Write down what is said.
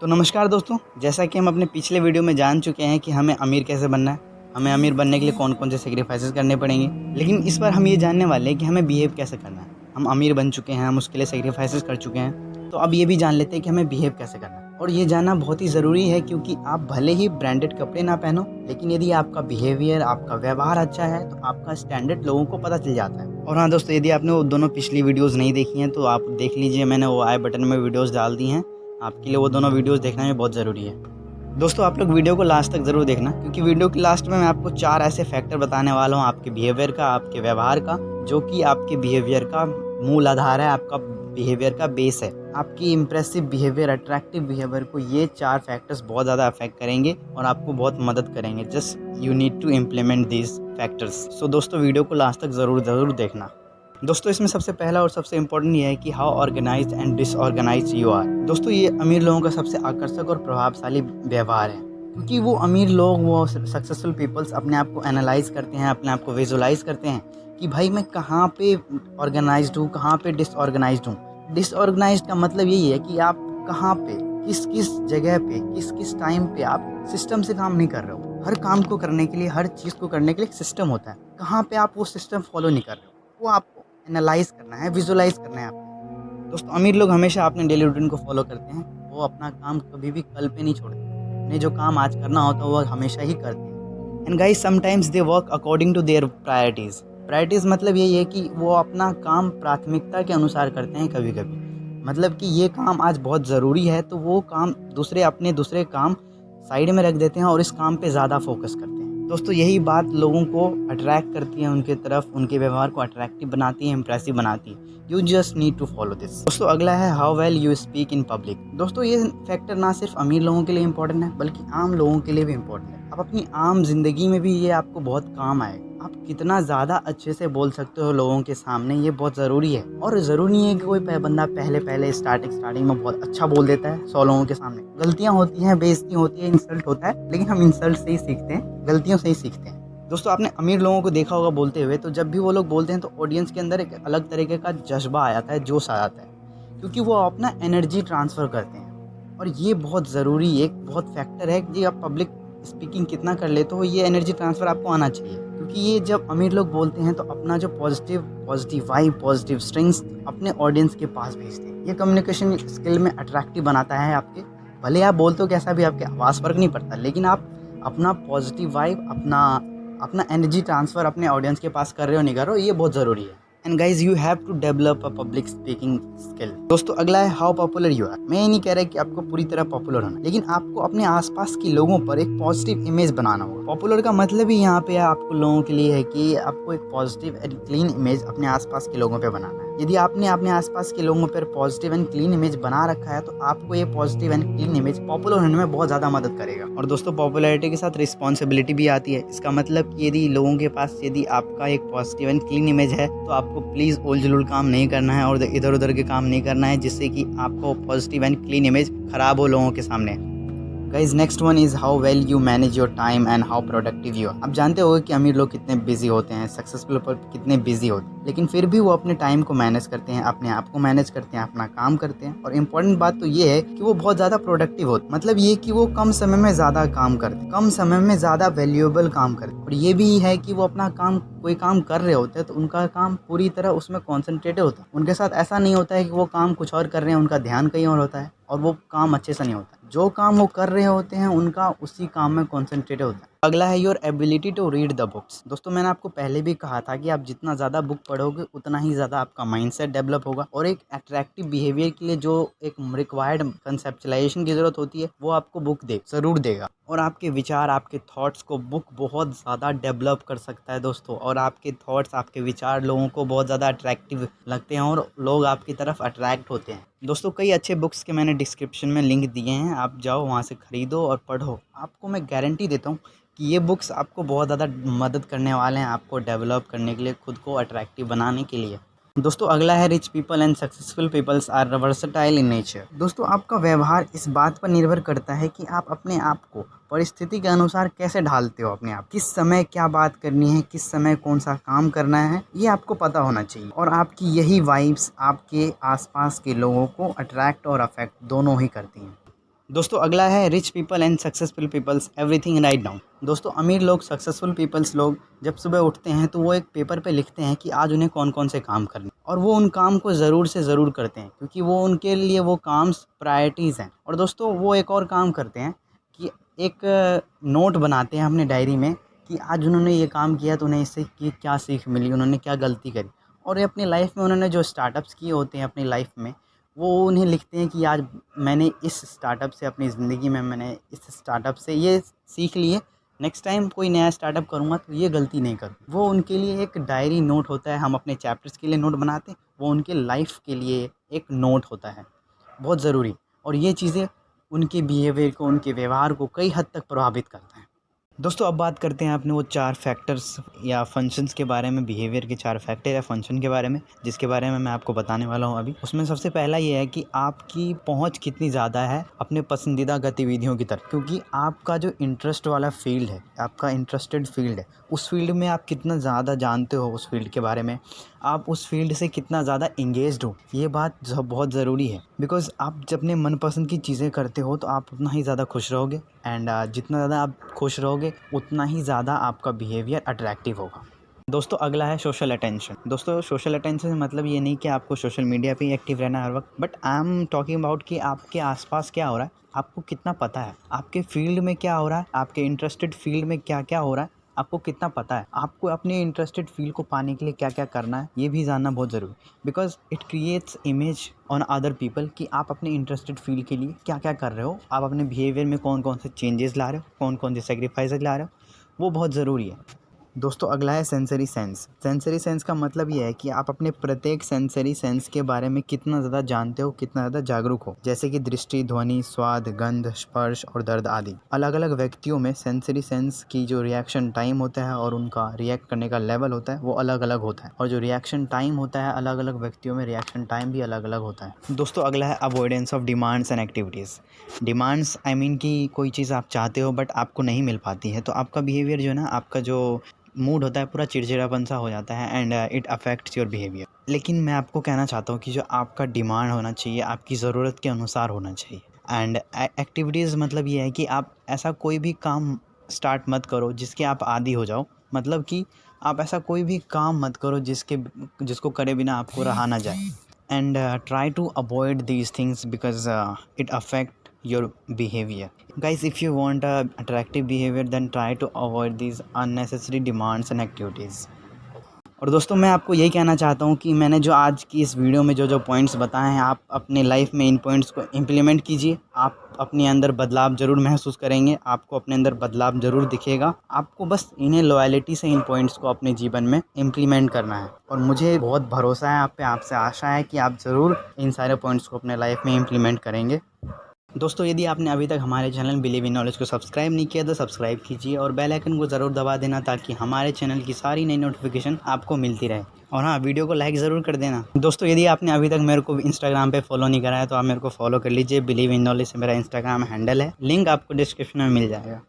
तो नमस्कार दोस्तों, जैसा कि हम अपने पिछले वीडियो में जान चुके हैं कि हमें अमीर कैसे बनना है, हमें अमीर बनने के लिए कौन-कौन से सैक्रिफाइसेस करने पड़ेंगे। लेकिन इस बार हम ये जानने वाले हैं कि हमें बिहेव कैसे करना है। हम अमीर बन चुके हैं, हम उसके लिए सैक्रिफाइसेस कर चुके हैं, तो अब ये भी जान लेते हैं कि हमें बिहेव कैसे करना है। और ये जानना बहुत ही ज़रूरी है क्योंकि आप भले ही ब्रांडेड कपड़े ना पहनो, लेकिन यदि आपका बिहेवियर, आपका व्यवहार अच्छा है, तो आपका स्टैंडर्ड लोगों को पता चल जाता है। और हाँ दोस्तों, यदि आपने वो दोनों पिछली वीडियोज़ नहीं देखी हैं, तो आप देख लीजिए, मैंने वो आई बटन में वीडियोज़ डाल दी हैं। आपके लिए वो दोनों वीडियोस देखना भी बहुत ज़रूरी है। दोस्तों, आप लोग वीडियो को लास्ट तक ज़रूर देखना क्योंकि वीडियो के लास्ट में मैं आपको 4 ऐसे फैक्टर बताने वाला हूँ आपके बिहेवियर का, आपके व्यवहार का, जो कि आपके बिहेवियर का मूल आधार है, आपका बिहेवियर का बेस है। आपकी इम्प्रेसिव बिहेवियर, अट्रैक्टिव बिहेवियर को ये 4 फैक्टर्स बहुत ज़्यादा अफेक्ट करेंगे और आपको बहुत मदद करेंगे। Just you need to implement these factors. So दोस्तों, वीडियो को लास्ट तक ज़रूर देखना। दोस्तों, इसमें सबसे पहला और सबसे इम्पोर्टेंट ये है कि how organized and disorganized you are. दोस्तों, ये अमीर लोगों का सबसे आकर्षक और प्रभावशाली व्यवहार है क्योंकि वो अमीर लोग, वो सक्सेसफुल पीपल्स अपने आप को एनालाइज करते हैं, अपने आप को विजुलाइज करते हैं कि भाई मैं कहाँ पे ऑर्गेनाइज्ड हूँ, कहाँ पे डिसऑर्गेनाइज्ड हूँ। डिसऑर्गेनाइज्ड का मतलब यही है कि आप कहाँ पे, किस किस जगह पे, किस किस टाइम पे आप सिस्टम से काम नहीं कर रहे हो। हर काम को करने के लिए, हर चीज़ को करने के लिए एक सिस्टम होता है। कहाँ पे आप वो सिस्टम फॉलो नहीं कर रहे हो, वो आपको एनालाइज करना है, विजुलाइज करना है आपको। दोस्तों, अमीर लोग हमेशा अपने डेली रूटीन को फॉलो करते हैं। वो अपना काम कभी भी कल पे नहीं छोड़ते। उन्हें जो काम आज करना होता है वो हमेशा ही करते हैं। And guys, sometimes they work according to their priorities. Priorities मतलब यही है कि वो अपना काम प्राथमिकता के अनुसार करते हैं कभी कभी। मतलब कि ये काम आज बहुत ज़रूरी है तो वो काम दूसरे काम साइड में रख देते हैं और इस काम पे ज़्यादा फोकस करते हैं। दोस्तों, यही बात लोगों को अट्रैक्ट करती है उनके तरफ, उनके व्यवहार को अट्रैक्टिव बनाती है, इम्प्रेसिव बनाती है। You just need to follow this. दोस्तों, अगला है how well you speak in public. दोस्तों, ये फैक्टर ना सिर्फ अमीर लोगों के लिए इम्पोर्टेंट है बल्कि आम लोगों के लिए भी इम्पोर्टेंट है। आप अपनी आम जिंदगी में भी ये आपको बहुत काम आएगा। आप कितना ज़्यादा अच्छे से बोल सकते हो लोगों के सामने, ये बहुत ज़रूरी है। और ज़रूरी नहीं है कि कोई बंदा पहले स्टार्टिंग में बहुत अच्छा बोल देता है 100 लोगों के सामने। गलतियाँ होती हैं, बेइज्जती होती है, इंसल्ट होता है, लेकिन हम इंसल्ट से ही सीखते हैं, गलतियों से ही सीखते हैं। दोस्तों, आपने अमीर लोगों को देखा होगा बोलते हुए, तो जब भी वो लोग बोलते हैं तो ऑडियंस के अंदर एक अलग तरीके का जज्बा आ जाता है, जोश आ जाता है, क्योंकि वो अपना एनर्जी ट्रांसफ़र करते हैं। और ये बहुत ज़रूरी एक बहुत फैक्टर है कि आप पब्लिक स्पीकिंग कितना कर लेते हो, ये एनर्जी ट्रांसफ़र आपको आना चाहिए। क्योंकि ये जब अमीर लोग बोलते हैं तो अपना जो पॉजिटिव वाइब, पॉजिटिव स्ट्रिंग्स अपने ऑडियंस के पास भेजते हैं। ये कम्युनिकेशन स्किल में अट्रैक्टिव बनाता है आपके। भले आप बोलते हो कैसा भी, आपके आवाज़ फ़र्क नहीं पड़ता, लेकिन आप अपना पॉजिटिव वाइब, अपना एनर्जी ट्रांसफ़र अपने ऑडियंस के पास कर रहे हो नहीं कर रहे हो, ये बहुत ज़रूरी है। And guys, you have to develop a public speaking skill. दोस्तों, अगला है हाउ पॉपुलर यू आर। मैं ये नहीं कह रहा कि आपको पूरी तरह पॉपुलर होना, लेकिन आपको अपने आसपास के लोगों पर एक पॉजिटिव इमेज बनाना होगा। पॉपुलर का मतलब ही यहाँ पे आपको लोगों के लिए है कि आपको एक पॉजिटिव एंड क्लीन इमेज अपने आसपास के लोगों पे बनाना है। यदि आपने अपने आसपास के लोगों पर पॉजिटिव एंड क्लीन इमेज बना रखा है तो आपको ये positive and clean image popular होने में बहुत ज़्यादा मदद करेगा। और दोस्तों, पॉपुलैरिटी के साथ रिस्पॉन्सिबिलिटी भी आती है। इसका मतलब कि यदि लोगों के पास यदि आपका एक पॉजिटिव एंड क्लीन इमेज है तो आपको प्लीज़ उल जुलूल काम नहीं करना है और इधर उधर के काम नहीं करना है जिससे कि आपको पॉजिटिव एंड क्लीन इमेज खराब हो लोगों के सामने। Guys, next one is how well you manage your time and how productive you are. आप जानते हो कि अमीर लोग कितने बिजी होते हैं, सक्सेसफुल लोग कितने बिजी होते हैं, लेकिन फिर भी वो अपने टाइम को मैनेज करते हैं, अपने आप को मैनेज करते हैं, अपना काम करते हैं। और इम्पोर्टेंट बात तो ये है कि वो बहुत ज़्यादा प्रोडक्टिव होते हैं। मतलब ये कि वो कम समय में ज़्यादा काम करते हैं, कम समय में ज़्यादा वैल्यूएबल काम करते हैं। और ये भी है कि वो अपना काम, कोई काम कर रहे होते हैं तो उनका काम पूरी तरह उसमें कॉन्सेंट्रेटेड होता है। उनके साथ ऐसा नहीं होता है कि वो काम कुछ और कर रहे हैं, उनका ध्यान कहीं और होता है और वो काम अच्छे से नहीं होता। जो काम वो कर रहे होते हैं उनका उसी काम में कॉन्सेंट्रेटेड होता है। अगला है your ability to read the books. दोस्तों, मैंने आपको पहले भी कहा था कि आप जितना ज़्यादा बुक पढ़ोगे उतना ही ज़्यादा आपका माइंडसेट डेवलप होगा और एक अट्रैक्टिव बिहेवियर के लिए जो एक रिक्वायर्ड कंसेप्चुलाइजेशन की ज़रूरत होती है वो आपको बुक ज़रूर देगा। और आपके विचार, आपके थॉट्स को बुक बहुत ज़्यादा डेवलप कर सकता है दोस्तों। और आपके थॉट्स, आपके विचार लोगों को बहुत ज़्यादा अट्रैक्टिव लगते हैं और लोग आपकी तरफ अट्रैक्ट होते हैं। दोस्तों, कई अच्छे बुक्स के मैंने डिस्क्रिप्शन में लिंक दिए हैं, आप जाओ वहाँ से ख़रीदो और पढ़ो। आपको मैं गारंटी देता हूँ कि ये बुक्स आपको बहुत ज़्यादा मदद करने वाले हैं आपको डेवलप करने के लिए, खुद को अट्रैक्टिव बनाने के लिए। दोस्तों, अगला है rich people and successful peoples are versatile in nature. दोस्तों, आपका व्यवहार इस बात पर निर्भर करता है कि आप अपने आप को परिस्थिति के अनुसार कैसे ढालते हो। अपने आप किस समय क्या बात करनी है, किस समय कौन सा काम करना है, ये आपको पता होना चाहिए। और आपकी यही वाइब्स आपके आसपास के लोगों को अट्रैक्ट और अफेक्ट दोनों ही करती हैं। दोस्तों अगला है rich people and successful peoples everything write down. दोस्तों अमीर लोग, सक्सेसफुल पीपल्स लोग जब सुबह उठते हैं तो वो एक पेपर पे लिखते हैं कि आज उन्हें कौन कौन से काम करने, और वो उन काम को ज़रूर से ज़रूर करते हैं क्योंकि वो उनके लिए वो काम प्रायोरिटीज़ हैं। और दोस्तों वो एक और काम करते हैं कि एक नोट बनाते हैं अपने डायरी में कि आज उन्होंने ये काम किया तो उन्हें इससे की क्या सीख मिली, उन्होंने क्या गलती करी, और ये अपनी लाइफ में उन्होंने जो स्टार्टअप्स किए होते हैं अपनी लाइफ में, वो उन्हें लिखते हैं कि आज मैंने इस स्टार्टअप से अपनी ज़िंदगी में मैंने इस स्टार्टअप से ये सीख ली है, नेक्स्ट टाइम कोई नया स्टार्टअप करूँगा तो ये गलती नहीं करूँ। वो उनके लिए एक डायरी नोट होता है, हम अपने चैप्टर्स के लिए नोट बनाते हैं, वो उनके लाइफ के लिए एक नोट होता है, बहुत ज़रूरी। और ये चीज़ें उनके बिहेवियर को, उनके व्यवहार को कई हद तक प्रभावित करता है। दोस्तों अब बात करते हैं अपने वो 4 फैक्टर्स या फंक्शंस के बारे में, बिहेवियर के 4 फैक्टर या फंक्शन के बारे में, जिसके बारे में मैं आपको बताने वाला हूँ अभी। उसमें सबसे पहला ये है कि आपकी पहुँच कितनी ज़्यादा है अपने पसंदीदा गतिविधियों की तरफ, क्योंकि आपका जो इंटरेस्ट वाला फील्ड है, आपका इंटरेस्टेड फील्ड है, उस फील्ड में आप कितना ज़्यादा जानते हो उस फील्ड के बारे में, आप उस फील्ड से कितना ज़्यादा इंगेज्ड हो, ये बात बहुत ज़रूरी है। बिकॉज़ आप जब अपने मनपसंद की चीज़ें करते हो तो आप उतना ही ज़्यादा खुश रहोगे, एंड जितना ज़्यादा आप खुश रहोगे उतना ही ज़्यादा आपका बिहेवियर अट्रैक्टिव होगा। दोस्तों अगला है सोशल अटेंशन। दोस्तों सोशल अटेंशन से मतलब ये नहीं कि आपको सोशल मीडिया पे ही एक्टिव रहना है हर वक्त, but I am talking about कि आपके आसपास क्या हो रहा है, आपको कितना पता है, आपके फील्ड में क्या हो रहा है, आपके इंटरेस्टेड फील्ड में क्या क्या हो रहा है, आपको कितना पता है, आपको अपने इंटरेस्टेड फील्ड को पाने के लिए क्या क्या करना है, ये भी जानना बहुत ज़रूरी है। Because it creates image on other people कि आप अपने इंटरेस्टेड फील्ड के लिए क्या क्या कर रहे हो, आप अपने बिहेवियर में कौन कौन से चेंजेस ला रहे हो, कौन कौन से सेक्रीफाइसेस ला रहे हो, वो बहुत ज़रूरी है। दोस्तों अगला है सेंसरी सेंस। सेंसरी सेंस का मतलब ये है कि आप अपने प्रत्येक सेंसरी सेंस के बारे में कितना ज़्यादा जानते हो, कितना ज़्यादा जागरूक हो, जैसे कि दृष्टि, ध्वनि, स्वाद, गंध, स्पर्श और दर्द आदि। अलग अलग व्यक्तियों में सेंसरी सेंस की जो रिएक्शन टाइम होता है और उनका रिएक्ट करने का लेवल होता है वो अलग अलग होता है, और जो रिएक्शन टाइम होता है अलग अलग व्यक्तियों में रिएक्शन टाइम भी अलग अलग होता है। दोस्तों अगला है avoidance of demands and activities. Demands I mean कि कोई चीज़ आप चाहते हो बट आपको नहीं मिल पाती है, तो आपका बिहेवियर जो है ना, आपका जो मूड होता है पूरा चिड़चिड़ापन सा हो जाता है, and it affects your behaviour. लेकिन मैं आपको कहना चाहता हूँ कि जो आपका डिमांड होना चाहिए आपकी ज़रूरत के अनुसार होना चाहिए। एंड एक्टिविटीज़ मतलब ये है कि आप ऐसा कोई भी काम स्टार्ट मत करो जिसके आप आदी हो जाओ, मतलब कि आप ऐसा कोई भी काम मत करो जिसको करे बिना आपको रहा ना जाए। And try to avoid these things because it affect your behavior. Guys, if you want a attractive behavior then try to avoid these unnecessary demands and activities. और दोस्तों मैं आपको यही कहना चाहता हूँ कि मैंने जो आज की इस वीडियो में जो जो पॉइंट्स बताए हैं, आप अपने लाइफ में इन पॉइंट्स को इम्प्लीमेंट कीजिए। आप अपने अंदर बदलाव ज़रूर महसूस करेंगे, आपको अपने अंदर बदलाव ज़रूर दिखेगा। आपको बस इन्हें लॉयल्टी से इन पॉइंट्स को अपने जीवन में इम्प्लीमेंट करना है, और मुझे बहुत भरोसा है आप पे, आपसे आशा है कि आप ज़रूर इन सारे पॉइंट्स को अपने लाइफ में इम्प्लीमेंट करेंगे। दोस्तों यदि आपने अभी तक हमारे चैनल बिलीव इन नॉलेज को सब्सक्राइब नहीं किया तो सब्सक्राइब कीजिए और बेल आइकन को ज़रूर दबा देना ताकि हमारे चैनल की सारी नई नोटिफिकेशन आपको मिलती रहे। और हाँ, वीडियो को लाइक ज़रूर कर देना। दोस्तों यदि आपने अभी तक मेरे को इंस्टाग्राम पे फॉलो नहीं करा है तो आप मेरे को फॉलो कर लीजिए। बिलीव इन नॉलेज से मेरा इंस्टाग्राम हैंडल है, लिंक आपको डिस्क्रिप्शन में मिल जाएगा।